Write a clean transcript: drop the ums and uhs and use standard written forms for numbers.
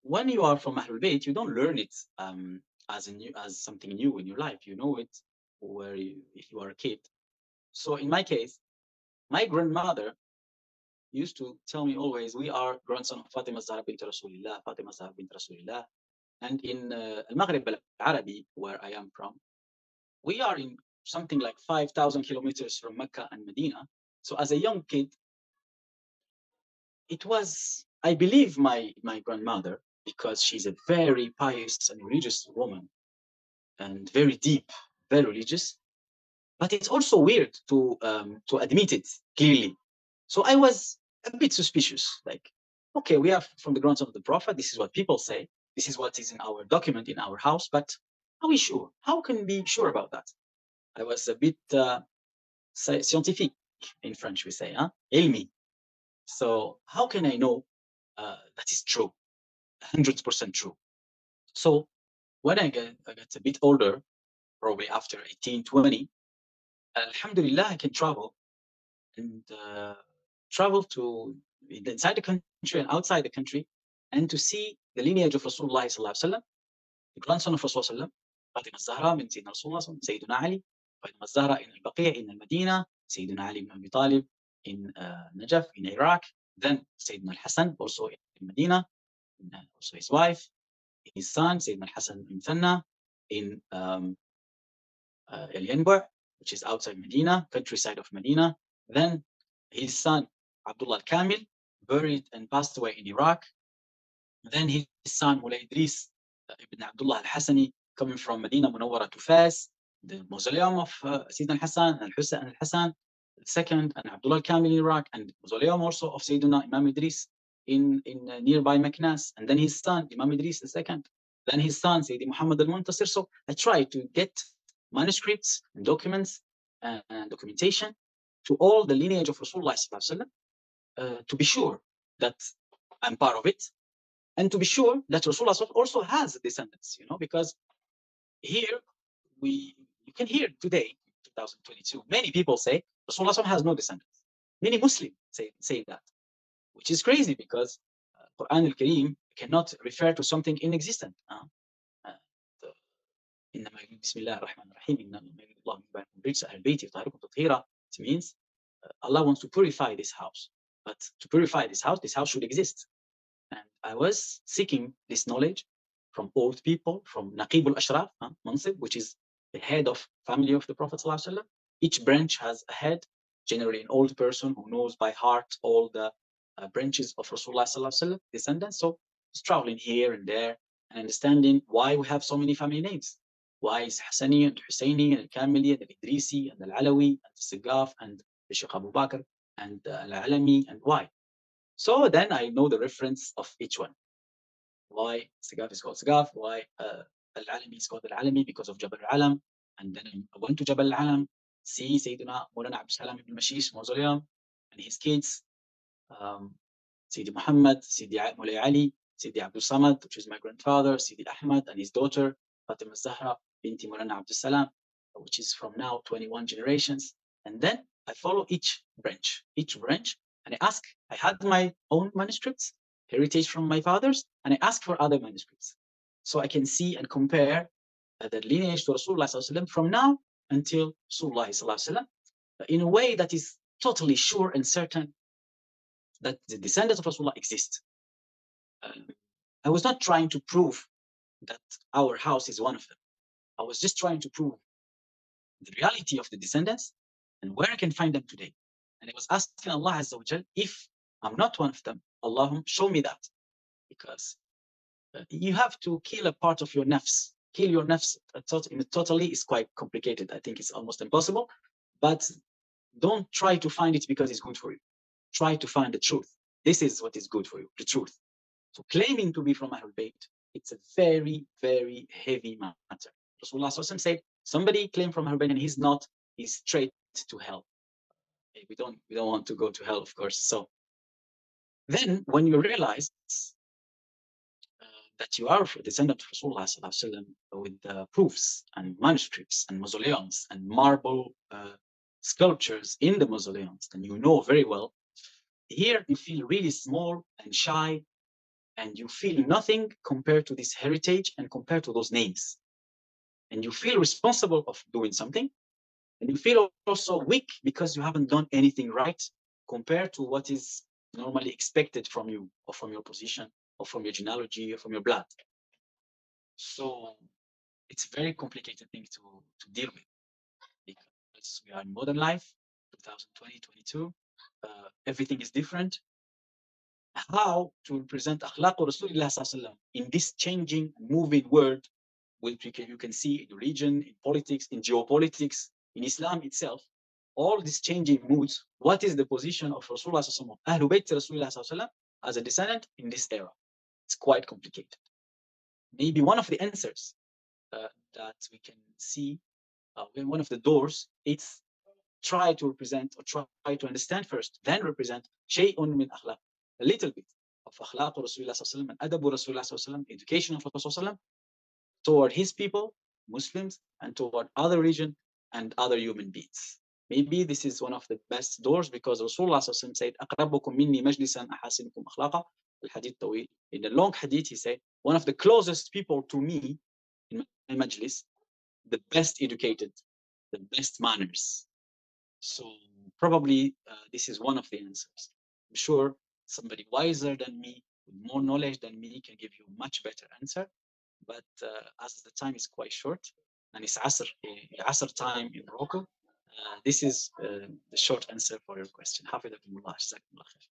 when you are from Ahlul Bayt, you don't learn it as something new in your life. You know it if you are a kid. So in my case, my grandmother used to tell me always, we are grandson of Fatima Zahra bint Rasulillah, Fatima Zahra bint Rasulillah. And in Al-Maghrib al-Arabi, where I am from, we are in something like 5,000 kilometers from Mecca and Medina. So as a young kid, it was, I believe, my grandmother, because she's a very pious and religious woman and very deep, very religious. But it's also weird to admit it clearly. So I was a bit suspicious. Like, okay, we are from the grandson of the Prophet. This is what people say. This is what is in our document in our house. But are we sure? How can we be sure about that? I was a bit scientific in French. We say, huh? Ilmi. So how can I know that is true, 100% true? So when I get a bit older, probably after 18, 20, Alhamdulillah, I can travel and travel to inside the country and outside the country, and to see the lineage of Rasulullah sallallahu alaihi wasallam, the grandson of Rasulullah, Fatima Zahra من سيدنا رسول الله, سيدنا علي, Fatima Zahra in Al-Baqi' in Al-Madinah, Sayyidina Ali ibn Abi Talib in Najaf in Iraq, then Sayyidina Al-Hasan also in Medina, also his wife, his son Sayyidina Al-Hasan in Thanna in El-Yanbu', which is outside Medina, countryside of Medina. Then his son Abdullah al-Kamil, buried and passed away in Iraq. Then his son Maula Idris ibn Abdullah al-Hasani, coming from Medina Munawwara to Fas, the mausoleum of Sayyidina al-Hassan and al-Hassan, the second, and Abdullah al-Kamil in Iraq, and mausoleum also of Sayyidina Imam Idris in nearby Meknas, and then his son Imam Idris the second, then his son Sayyidi Muhammad al-Muntasir. So I try to get manuscripts and documents and documentation to all the lineage of Rasulullah to be sure that I'm part of it, and to be sure that Rasulullah also has descendants, because here you can hear today, 2022, many people say Rasulullah has no descendants. Many Muslims say that, which is crazy, because Quran al-Kareem cannot refer to something inexistent. بسم الله الرحمن الرحيم إنما يريد الله بكم رجس أهل البيت يطهركم تطهيرا. It means Allah wants to purify this house, but to purify this house should exist. And I was seeking this knowledge from old people, from Naqib al-Ashraf, Mansib, which is the head of family of the Prophet ﷺ. Each branch has a head, generally an old person who knows by heart all the branches of Rasulullah ﷺ, descendants. So it's traveling here and there and understanding why we have so many family names. Why is Hasani and Husseini and Kamili and Idrisi and Al-Alawi and Sigaf and the Sheikh Abu Bakr and Al-Alami, and why? So then I know the reference of each one. Why Sigaf is called Sigaf, why Al-Alami is called Al-Alami, because of Jabal Al-Alam. And then I went to Jabal Al-Alam, see Sayyidina Maulana Abdul Salam ibn Mashish Mausoleum and his kids, Sayyidi Muhammad, Sayyidi Mulay Ali, Sayyidi Abdul Samad, which is my grandfather, Sayyidi Ahmad and his daughter, Fatima Zahra, Binti Maulana Abdul Salam, which is from now 21 generations. And then I follow each branch, and I had my own manuscripts, heritage from my fathers, and I asked for other manuscripts. So I can see and compare the lineage to Rasulullah from now until Rasulullah in a way that is totally sure and certain that the descendants of Rasulullah exist. I was not trying to prove that our house is one of them. I was just trying to prove the reality of the descendants and where I can find them today. And I was asking Allah Azza wa Jal, if I'm not one of them, Allahum, show me that. Because you have to kill a part of your nafs. Kill your nafs totally is quite complicated. I think it's almost impossible. But don't try to find it because it's good for you. Try to find the truth. This is what is good for you, the truth. So claiming to be from Ahlul Bayt, it's a very, very heavy matter. Rasulullah said, somebody claim from Ahlul Bayt and he's not, he's straight to hell. We don't want to go to hell, of course. So then when you realize that you are a descendant of Rasulullah with proofs and manuscripts and mausoleums and marble sculptures in the mausoleums, then you know very well. Here you feel really small and shy and you feel nothing compared to this heritage and compared to those names. And you feel responsible of doing something, and you feel also weak because you haven't done anything right compared to what is normally expected from you, or from your position, or from your genealogy, or from your blood. So it's a very complicated thing to deal with, because we are in modern life, 2020, 22. Everything is different. How to present akhlaq Rasulullah in this changing, moving world, which you can see in religion, in politics, in geopolitics, in Islam itself, all these changing moods. What is the position of Rasulullah Ahlul Bayt Rasulullah as a descendant in this era? It's quite complicated. Maybe one of the answers that we can see, in one of the doors, it's try to represent, or try to understand first, then represent shay'un min akhlaq, a little bit of akhlaq Rasulullah and adabu Rasulullah, education of Rasulullah toward his people, Muslims, and toward other region and other human beings. Maybe this is one of the best doors, because Rasulullah said, أقربكم مني مجلسا أحاسنكم أخلاقا. الحديث طويل. In the long hadith, he said, one of the closest people to me in my majlis, the best educated, the best manners. So probably this is one of the answers. I'm sure somebody wiser than me, with more knowledge than me, can give you a much better answer. But as the time is quite short, and it's Asr time in Morocco, this is the short answer for your question. حفظكم الله. جزاكم الله خير.